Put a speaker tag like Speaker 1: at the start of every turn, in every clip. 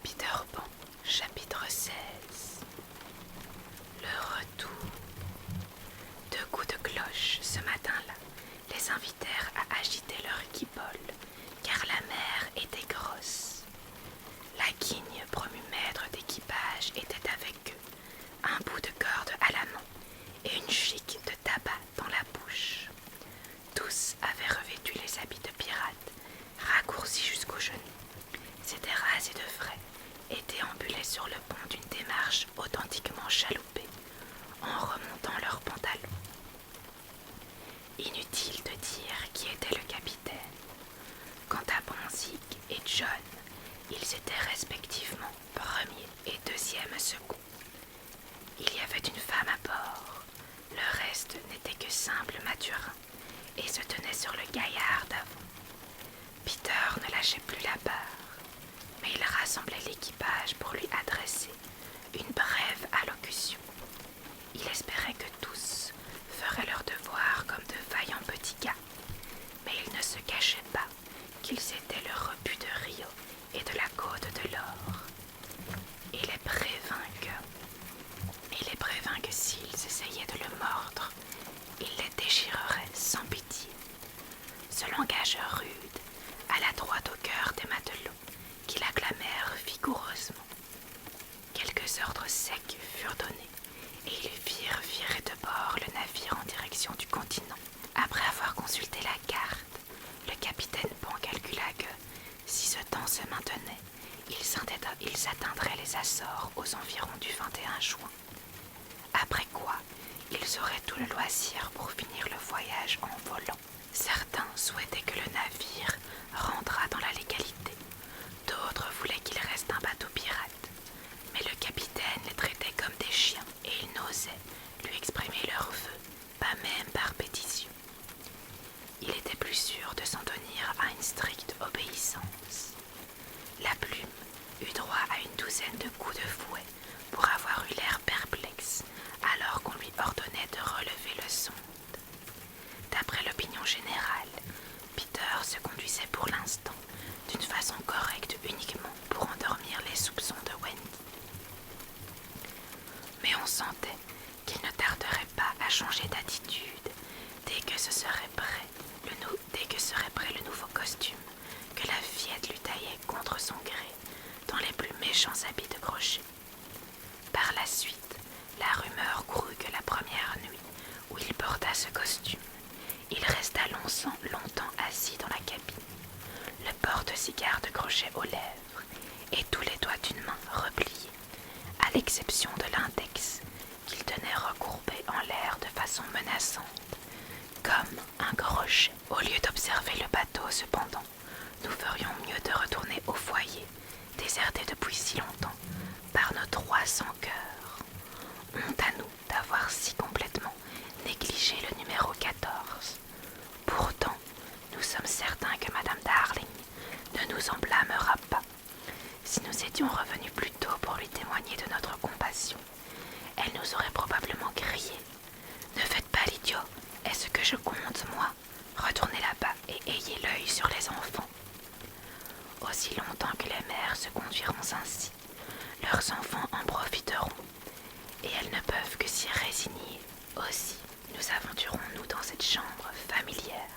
Speaker 1: Peter Pan, chapitre 16. Le retour. 2 coups de cloche ce matin-là les invitèrent à agiter leur guibole, car la mer était grosse. La guigne, promue maître d'équipage, était avec eux, un bout de corde à la main et une chique de tabac dans la bouche. Tous avaient revêtu les habits de pirates, raccourcis jusqu'aux genoux, s'étaient rasés de frais et déambulaient sur le pont d'une démarche authentiquement chaloupée, en remontant leurs pantalons. Inutile de dire qui était le capitaine. Quant à Bonzig et John, ils étaient respectivement premier et deuxième second. Il y avait une femme à bord, le reste n'était que simple maturin et se tenait sur le gaillard d'avant. Peter ne lâchait plus la barre, mais il rassemblait l'équipage pour lui adresser une brève allocution. Il espérait que tous feraient leur devoir comme de vaillants petits gars, mais il ne se cachait pas qu'ils étaient le rebut de Rio et de la côte de l'or. Il les prévint que s'ils essayaient de le mordre, il les déchirerait sans pitié. Ce langage rude alla droit au cœur des matelots, qui l'acclamèrent vigoureusement. Quelques ordres secs furent donnés, et ils firent virer de bord le navire en direction du continent. Après avoir consulté la carte, le capitaine Pan calcula que, si ce temps se maintenait, ils atteindraient les Açores aux environs du 21 juin. Après quoi, ils auraient tout le loisir pour finir le voyage en volant. Certains souhaitaient que le navire rentrât dans la légalité, d'autres voulaient qu'il reste un bateau pirate, mais le capitaine les traitait comme des chiens et ils n'osaient lui exprimer leurs vœux, pas même par pétition. Il était plus sûr de s'en tenir à une stricte obéissance. La plume eut droit à une douzaine de coups de fouet pour avoir eu l'air perplexe alors qu'on lui ordonnait de relever le sonde. D'après l'opinion générale, Peter se conduisait pour l'instant d'une façon correcte uniquement pour endormir les soupçons de Wendy. Mais on sentait qu'il ne tarderait pas à changer d'attitude dès que serait prêt le nouveau costume que la fillette lui taillait contre son gré dans les plus méchants habits de crochet. Par la suite, la rumeur courut que la première nuit où il porta ce costume, il resta longtemps assis dans la cabine, le porte-cigare de crochet aux lèvres et tous les doigts d'une main repliés, à l'exception de l'index qu'il tenait recourbé en l'air de façon menaçante, comme un crochet. Au lieu d'observer le bateau, cependant, nous ferions mieux de retourner au foyer, déserté depuis si longtemps par nos 300 cœurs. Honte à nous d'avoir si complètement négligé le numéro 14. Pourtant, nous sommes certains que Madame Darling ne nous en blâmera pas. Si nous étions revenus plus tôt pour lui témoigner de notre compassion, elle nous aurait probablement crié « Ne faites pas l'idiot, est-ce que je compte, moi? Retournez là-bas et ayez l'œil sur les enfants. » Aussi longtemps que les mères se conduiront ainsi, leurs enfants en profiteront, et elles ne peuvent que s'y résigner. Aussi, nous aventurons-nous dans cette chambre familière,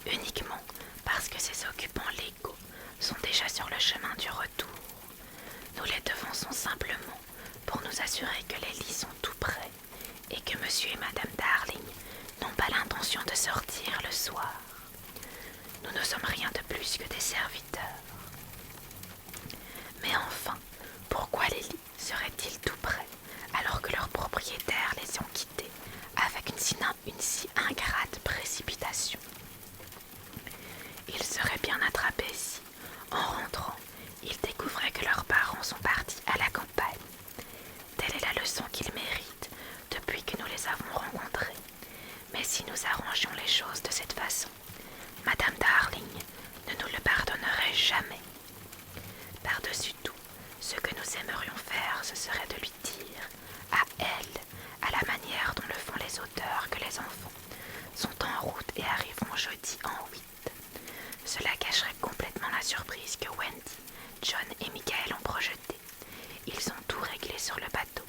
Speaker 1: uniquement parce que ses occupants légaux sont déjà sur le chemin du retour. Nous les devançons simplement pour nous assurer que les lits sont tout prêts et que monsieur et madame Darling n'ont pas l'intention de sortir le soir. Nous ne sommes rien de plus que des serviteurs. Mais enfin, pourquoi les lits seraient-ils tout prêts alors que leurs propriétaires les ont quittés avec une si ingrate précipitation? Ils seraient bien attrapés si, en rentrant, ils découvraient que leurs parents sont partis à la campagne. Telle est la leçon qu'ils méritent depuis que nous les avons rencontrés. Mais si nous arrangions les choses de cette façon, Madame Darling ne nous le pardonnerait jamais. Par-dessus tout, ce que nous aimerions faire, ce serait de lui dire, à elle, à la manière dont le font les auteurs, que les enfants sont en route et arriveront jeudi en 8. Cela cacherait complètement la surprise que Wendy, John et Michael ont projetée. sur le bateau,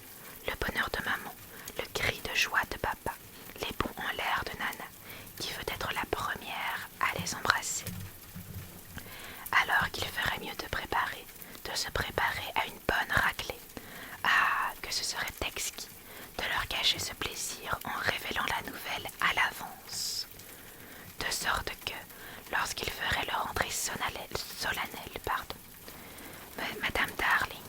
Speaker 1: le bonheur de maman, le cri de joie de papa, les bonds en l'air de Nana, qui veut être la première à les embrasser. Alors qu'il ferait mieux de se préparer à une bonne raclée. Ah, que ce serait exquis de leur cacher ce plaisir en révélant la nouvelle à l'avance. De sorte que, lorsqu'ils feraient leur entrée solennelle, Madame Darling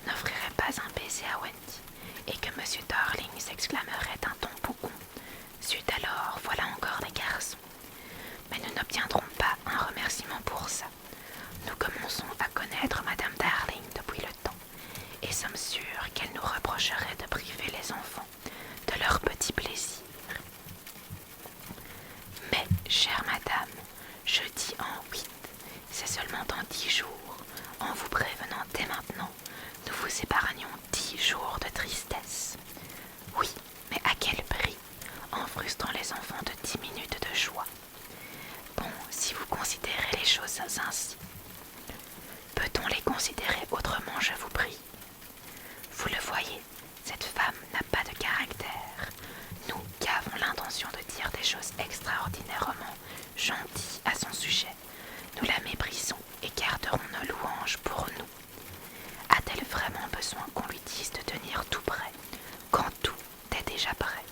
Speaker 1: n'offrirait pas un baiser à Wendy, et que Monsieur Darling s'exclamerait d'un ton bougon. Zut alors, voilà encore des garçons. Mais nous n'obtiendrons pas un remerciement pour ça. Nous commençons à connaître Madame Darling depuis le temps, et sommes sûrs qu'elle nous reprocherait de priver les enfants de leurs petits plaisirs. Mais, chère madame, je dis en 8, c'est seulement dans 10 jours. En vous prévenant dès maintenant, nous vous épargnons 10 jours de tristesse. Oui, mais à quel prix? En frustrant les enfants de 10 minutes de joie. Bon, si vous considérez les choses ainsi. Peut-on les considérer autrement, je vous prie? Vous le voyez, cette femme n'a pas de caractère. Nous qui avons l'intention de dire des choses extraordinairement gentilles à son sujet, nous la méprisons et garderons nos louanges pour nous. A-t-elle vraiment besoin qu'on lui dise de tenir tout prêt, quand tout est déjà prêt?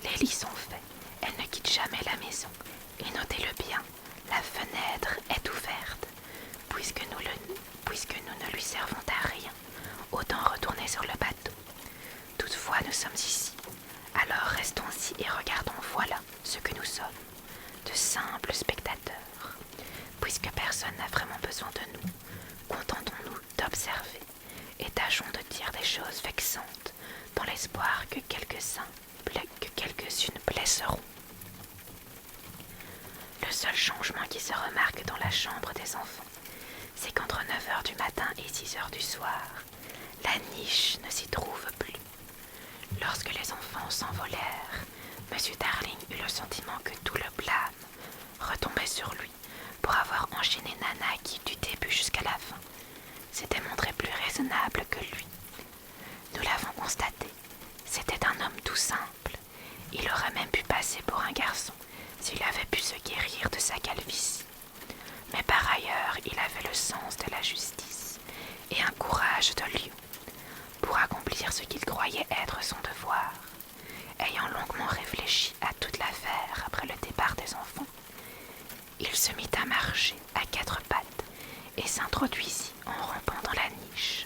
Speaker 1: Les lits sont faits, elle ne quitte jamais la maison, et notez-le bien, la fenêtre est ouverte. Puisque nous ne lui servons à rien, autant retourner sur le bateau. Toutefois, nous sommes ici, alors restons-y et regardons, voilà ce que nous sommes, de simples spectateurs. Puisque personne n'a vraiment besoin de nous, contentons-nous d'observer et tâchons de dire des choses vexantes dans l'espoir que quelques-unes blesseront. Le seul changement qui se remarque dans la chambre des enfants, c'est qu'entre 9h du matin et 6h du soir, la niche ne s'y trouve plus. Lorsque les enfants s'envolèrent, M. Darling eut le sentiment que tout le blâme retombait sur lui pour avoir enchaîné Nana qui, du début jusqu'à la fin, s'était montré plus raisonnable que lui. Nous l'avons constaté, c'était un homme tout simple. Il aurait même pu passer pour un garçon s'il avait pu se guérir de sa calvitie. Mais par ailleurs, il avait le sens de la justice et un courage de lion pour accomplir ce qu'il croyait être son devoir. Ayant longuement réfléchi à toute l'affaire après le départ des enfants, il se mit à marcher à 4 pattes et s'introduisit en rampant dans la niche.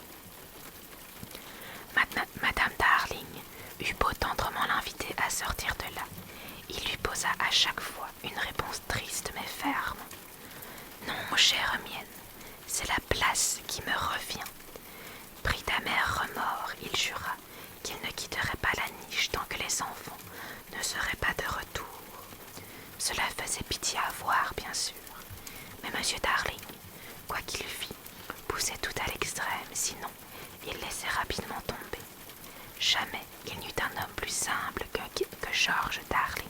Speaker 1: Madame Darling eut beau tendrement l'inviter à sortir de là, il lui posa à chaque fois une réponse triste mais ferme. « Non, chère mienne, c'est la place qui me revient. » Pris d'amers remords, il jura qu'il ne quitterait pas la niche tant que les enfants ne seraient pas de retour. Cela faisait pitié à voir, bien sûr, mais M. Darling, quoi qu'il fît, poussait tout à l'extrême, sinon il laissait rapidement tomber. Jamais il n'eut un homme plus simple que George Darling.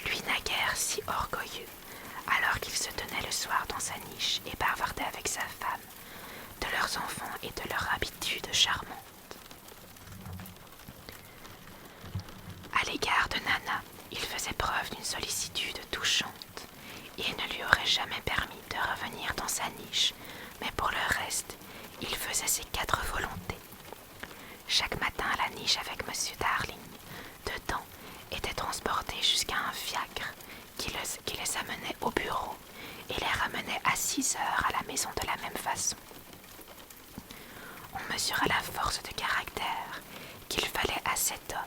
Speaker 1: Lui naguère si orgueilleux, alors qu'il se tenait le soir dans sa niche et bavardait avec sa femme, de leurs enfants et de leur habitude charmante. À l'égard de Nana, il faisait preuve d'une sollicitude touchante, et il ne lui aurait jamais permis de revenir dans sa niche, mais pour le reste, il faisait ses 4 volontés. Chaque matin à la niche avec M. Darling, dedans, était transporté jusqu'à un fiacre qui les amenait au bureau et les ramenait à 6 heures à la maison de la même façon. On mesura la force de caractère qu'il fallait à cet homme,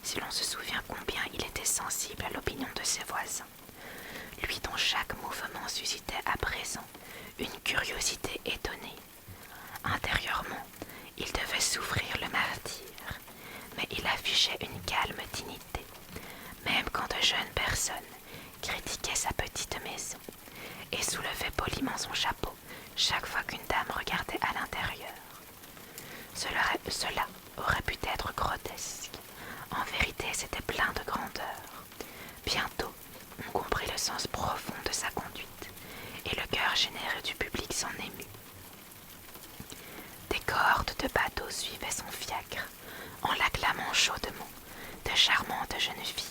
Speaker 1: si l'on se souvient combien il était sensible à l'opinion de ses voisins, lui dont chaque mouvement suscitait à présent une curiosité étonnée. Intérieurement, il devait souffrir le martyre, mais il affichait une calme dignité, même quand de jeunes personnes critiquaient sa petite maison et soulevaient poliment son chapeau chaque fois qu'une dame regardait à l'intérieur. Cela aurait pu être grotesque. En vérité, c'était plein de grandeur. Bientôt, on comprit le sens profond de sa conduite, et le cœur généreux du public s'en émut. Des cohortes sorte de bateau suivait son fiacre, en l'acclamant chaudement. De charmantes jeunes filles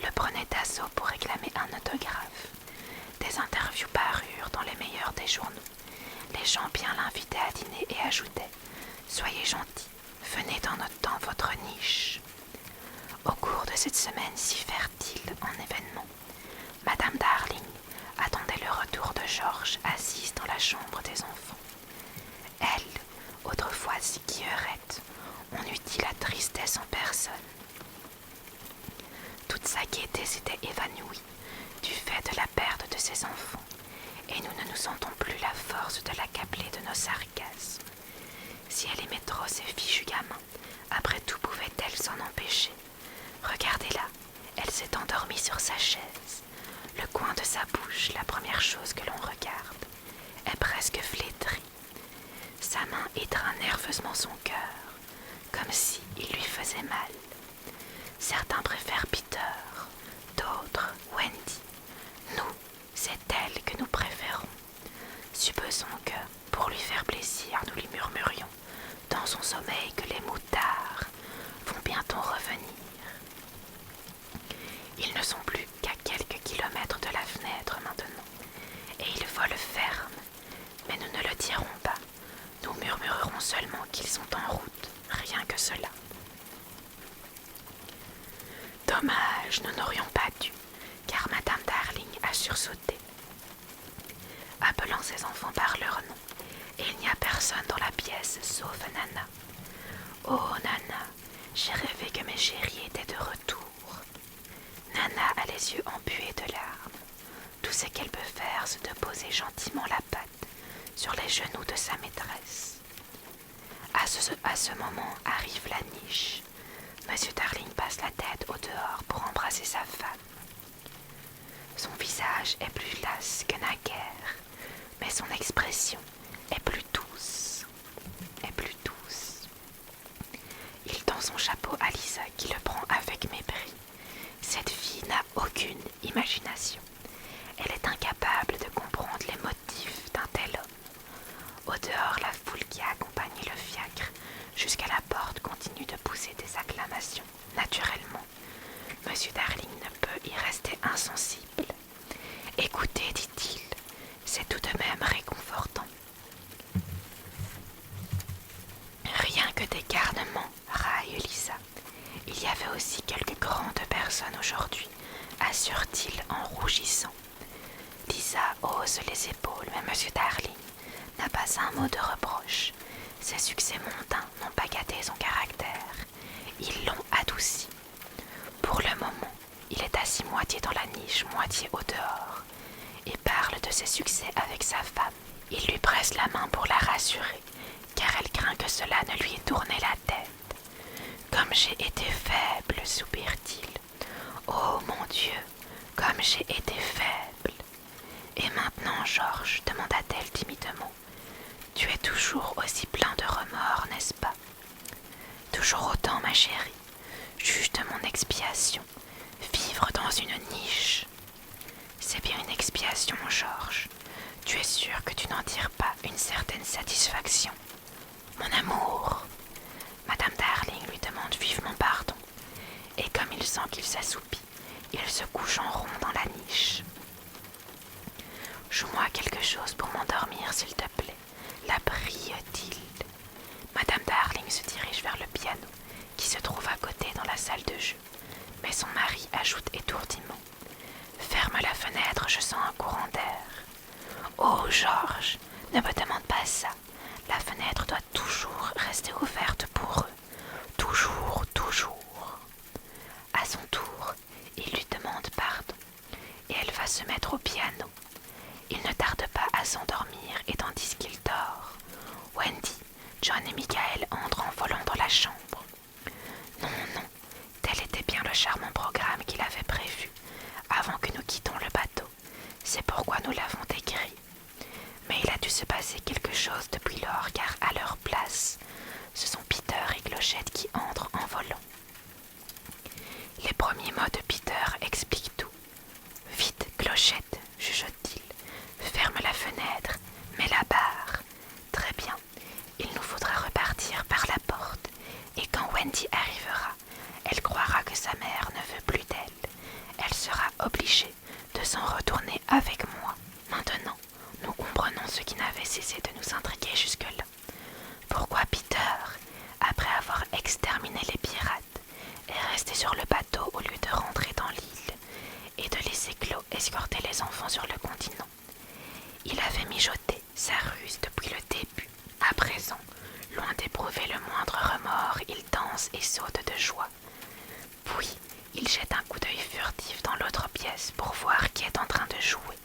Speaker 1: le prenaient d'assaut pour réclamer un autographe. Des interviews parurent dans les meilleurs des journaux. Les gens bien l'invitaient à dîner et ajoutaient « Soyez gentils, venez dans votre niche ». Au cours de cette semaine si fertile en événements, Madame Darling attendait le retour de Georges assise dans la chambre des enfants. Elle, autrefois si guillerette, on eût dit la tristesse en personne. Toute sa gaieté s'était évanouie du fait de la perte de ses enfants, et nous ne nous sentons plus la force de l'accabler de nos sarcasmes. Si elle aimait trop ses fichus gamins, après tout pouvait-elle s'en empêcher? Regardez-la, elle s'est endormie sur sa chaise. Le coin de sa bouche, la première chose que l'on regarde, est presque flétrie. Sa main étreint nerveusement son cœur, comme si il lui faisait mal. Certains préfèrent Peter, d'autres Wendy. Nous, c'est elle que nous préférons. Supposons que, pour lui faire plaisir, nous lui murmurions dans son sommeil que les moutards vont bientôt revenir. Ils ne sont plus qu'à quelques kilomètres de la fenêtre maintenant, et ils volent ferme, mais nous ne le dirons pas. Nous murmurerons seulement qu'ils sont en route, rien que cela. Dommage, nous n'aurions pas dû, car Madame Darling a sursauté, appelant ses enfants par leur nom, et il n'y a personne dans la pièce sauf Nana. Oh Nana, j'ai rêvé que mes chéris étaient de retour. Nana a les yeux embués de larmes. Tout ce qu'elle peut faire, c'est de poser gentiment la patte sur les genoux de sa maîtresse. À ce moment arrive la niche. Monsieur Darling passe la tête au dehors pour embrasser sa femme. Son visage est plus las que naguère, mais son expression est plus douce. Il tend son chapeau à Lisa qui le prend avec mépris. Cette fille n'a aucune imagination. Elle est incapable de comprendre les motifs d'un tel homme. Au dehors, la foule qui a accompagné le fiacre jusqu'à la porte continue de pousser des acclamations. Naturellement, Monsieur Darling ne peut y rester insensible. « Écoutez, dit-il, c'est tout de même réconfortant. » Rien que des garnements, raille Lisa. Il y avait aussi quelques grandes personnes aujourd'hui, assure-t-il en rougissant. Lisa hausse les épaules, mais Monsieur Darling n'a pas un mot de reproche. Ses succès mondains n'ont pas gâté son caractère. Ils l'ont adouci. Pour le moment, il est assis moitié dans la niche, moitié au dehors, et parle de ses succès avec sa femme. Il lui presse la main pour la rassurer, car elle craint que cela ne lui ait tourné la tête. « Comme j'ai été faible, soupire-t-il. Oh mon Dieu, comme j'ai été faible. Et maintenant, Georges, demanda-t-elle timidement, tu es toujours aussi plein de remords, n'est-ce pas? Toujours autant, ma chérie. Juge de mon expiation. Vivre dans une niche. C'est bien une expiation, Georges. Tu es sûr que tu n'en tires pas une certaine satisfaction? Mon amour. Madame Darling lui demande vivement pardon, et comme il sent qu'il s'assoupit, il se couche en rond dans la niche. Joue-moi quelque chose pour m'endormir, s'il te plaît, la prie-t-il. Madame Darling se dirige vers le piano, qui se trouve à côté dans la salle de jeu, mais son mari ajoute étourdiment. Ferme la fenêtre, je sens un courant d'air. Oh, Georges, ne me demande pas ça. La fenêtre doit toujours rester ouverte pour eux. Toujours, toujours. À son tour, il lui demande pardon, et elle va se mettre au piano. Il ne tarde pas à s'endormir, et tandis qu'il dort, Wendy, John et Michael entrent en volant dans la chambre. Non, non, tel était bien le charmant programme qu'il avait prévu, avant que nous quittions le bateau. C'est pourquoi nous l'avons écrit. Mais il a dû se passer quelque chose depuis lors, car à leur place, ce sont Peter et Clochette qui entrent en volant. Les premiers mots de Peter expliquent tout. « Vite, Clochette, chuchote-t-il, ferme la fenêtre, mets la barre. Très bien, il nous faudra repartir Wendy arrivera, elle croira que sa mère ne veut plus d'elle. Elle sera obligée de s'en retourner avec moi. Maintenant, nous comprenons ce qui n'avait cessé de nous intriguer jusque-là. Pourquoi Peter, après avoir exterminé les pirates, est resté sur le bateau au lieu de rentrer dans l'île et de laisser Chloé escorter les enfants sur le continent. Il avait mijoté sa ruse depuis le début. À présent, loin d'éprouver le moindre remords, il danse et saute de joie. Puis, il jette un coup d'œil furtif dans l'autre pièce pour voir qui est en train de jouer.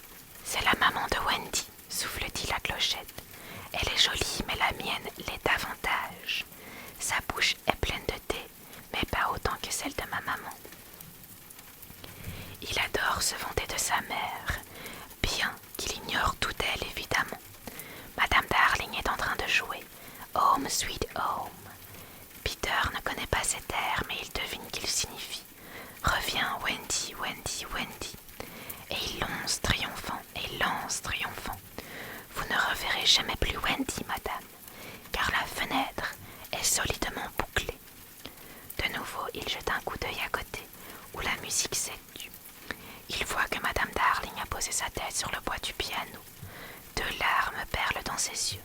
Speaker 1: C'est la maman de Wendy, souffle-t-il à clochette. Elle est jolie, mais la mienne l'est davantage. Sa bouche est pleine de thé, mais pas autant que celle de ma maman. Il adore se vanter de sa mère, bien qu'il ignore tout d'elle évidemment. Madame Darling est en train de jouer Home Sweet Home. Peter ne connaît pas cet air, mais il devine qu'il signifie Reviens Wendy, Wendy, Wendy. Et il lance triomphant et lance triomphant. Vous ne reverrez jamais plus Wendy, madame, car la fenêtre est solidement bouclée. De nouveau, il jette un coup d'œil à côté, où la musique s'est tue. Il voit que madame Darling a posé sa tête sur le bois du piano. 2 larmes perlent dans ses yeux.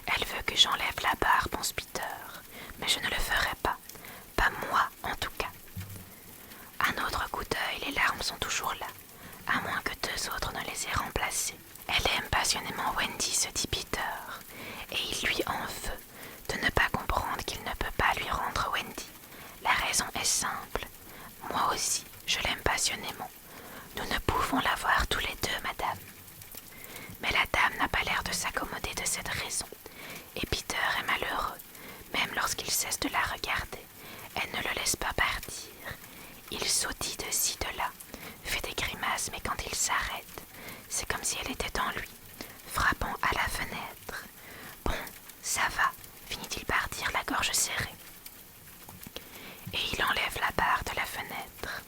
Speaker 1: Elle veut que j'enlève la barre, pense Peter, mais je ne le ferai pas. Pas moi, en tout cas. Un autre coup d'œil, les larmes sont toujours là, à moins que 2 autres ne les aient remplacées. Elle aime passionnément Wendy, se dit Peter, et il lui en veut de ne pas comprendre qu'il ne peut pas lui rendre Wendy. La raison est simple. Moi aussi, je l'aime passionnément. Nous ne pouvons l'avoir tous les 2, madame. Mais la dame n'a pas l'air de s'accommoder de cette raison, et Peter est malheureux, même lorsqu'il cesse de la regarder. Elle ne le laisse pas partir. Il sautille de ci, de là, fait des grimaces, mais quand il s'arrête, c'est comme si elle était en lui, frappant à la fenêtre. Bon, ça va, finit-il par dire, la gorge serrée. Et il enlève la barre de la fenêtre.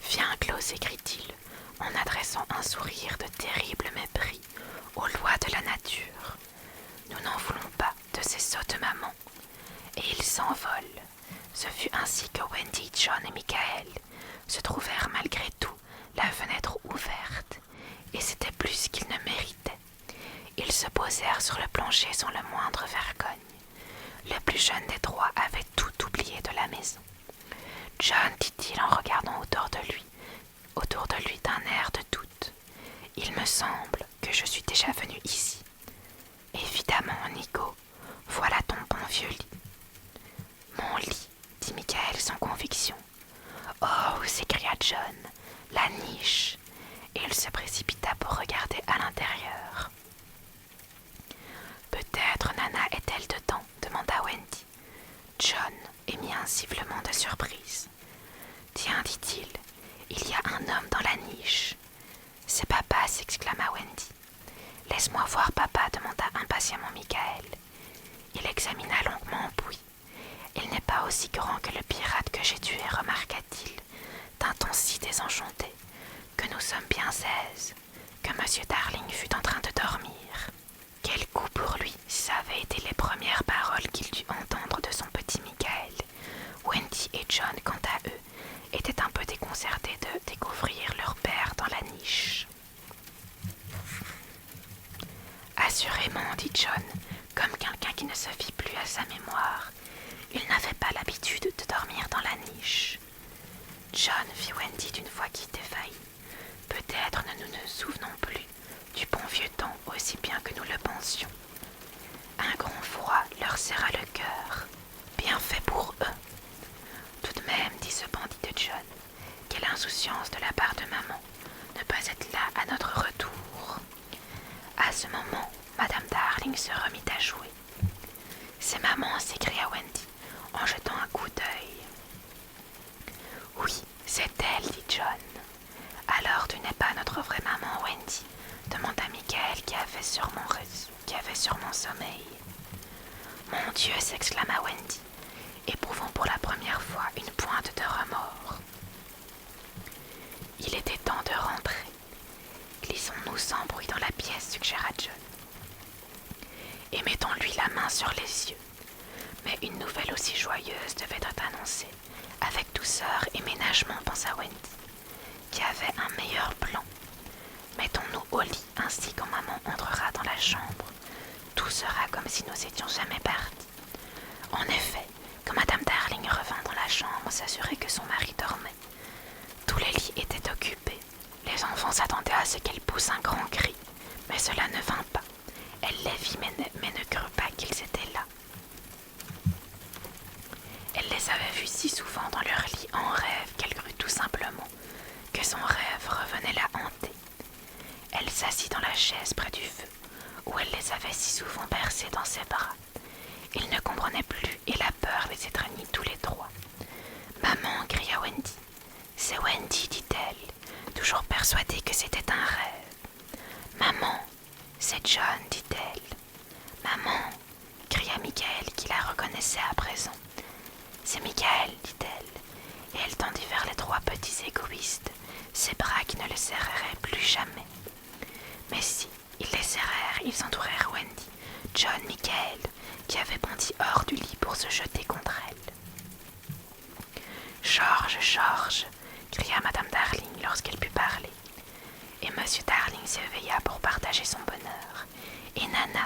Speaker 1: Viens, Chloé, s'écrie-t-il, en adressant un sourire de terrible mépris aux lois de la nature. Nous n'en voulons pas de ces sottes mamans. Et il s'envole. Ce fut ainsi que Wendy, John et Michael se trouvèrent malgré tout la fenêtre ouverte, et c'était plus qu'ils ne méritaient. Ils se posèrent sur le plancher sans le moindre vergogne. Le plus jeune des 3 avait tout oublié de la maison. John, dit-il en regardant autour de lui d'un air de doute, il me semble que je suis déjà venu ici. Évidemment, Nico, voilà ton bon vieux lit. Mon lit, dit Michael sans conviction. Oh, s'écria John, la niche, et il se précipita pour regarder à l'intérieur. Peut-être Nana est-elle dedans, demanda Wendy. John émit un sifflement de surprise. Tiens, dit-il, il y a un homme dans la niche. C'est papa, s'exclama Wendy. Laisse-moi voir papa, demanda impatiemment Michael. Il examina longuement puis. Il n'est pas aussi grand que le pirate que j'ai tué, remarqua-t-il, d'un ton si désenchanté que nous sommes bien aise que M. Darling fut en train de dormir. Quel coup pour lui, ça avait été les premières paroles qu'il dut entendre de son petit Michael. Wendy et John, quant à eux, étaient un peu déconcertés de découvrir leur père dans la niche. Assurément, dit John, comme quelqu'un qui ne se fie plus à sa mémoire, il n'avait pas l'habitude de dormir dans la niche. John vit Wendy d'une voix qui défaillit. Peut-être ne nous ne souvenons plus du bon vieux temps aussi bien que nous le pensions. Un grand froid leur serra le cœur. Bien fait pour eux. Tout de même, dit ce bandit de John, quelle insouciance de la part de maman, ne pas être là à notre retour. À ce moment, Madame Darling se remit à jouer. C'est maman, s'écria Wendy, en jetant un coup d'œil. Oui, c'est elle, dit John. Alors tu n'es pas notre vraie maman, Wendy, demanda Michael qui avait sûrement sommeil. Mon Dieu, s'exclama Wendy, éprouvant pour la première fois une pointe de remords. Il était temps de rentrer. Glissons-nous sans bruit dans la pièce, suggéra John. Et mettons-lui la main sur les yeux. Mais une nouvelle aussi joyeuse devait être annoncée. Avec douceur et ménagement, pensa Wendy, qui avait un meilleur plan. Mettons-nous au lit, ainsi quand maman entrera dans la chambre. Tout sera comme si nous étions jamais partis. En effet, quand madame Darling revint dans la chambre s'assurer que son mari dormait, tous les lits étaient occupés. Les enfants s'attendaient à ce qu'elle pousse un grand cri, mais cela ne vint pas. Elle les vit mais ne crut pas qu'ils étaient là. Elle les avait vus si souvent dans leur lit en rêve qu'elle crut tout simplement que son rêve revenait la hanter. Elle s'assit dans la chaise près du feu, où elle les avait si souvent bercés dans ses bras. Ils ne comprenaient plus et la peur les étreignit tous les trois. « Maman !» cria Wendy. « C'est Wendy !» dit-elle, toujours persuadée que c'était un rêve. « Maman !» « C'est John !» dit-elle. « Maman !» cria Michael qui la reconnaissait à présent. « C'est Michael !» dit-elle, et elle tendit vers les trois petits égoïstes ses bras qui ne les serreraient plus jamais. Mais si, ils les serrèrent, ils entourèrent Wendy, John, Michael, qui avait bondi hors du lit pour se jeter contre elle. « George, George !» cria madame Darling lorsqu'elle put parler. Et monsieur Darling s'éveilla pour partager son bonheur, et Nana,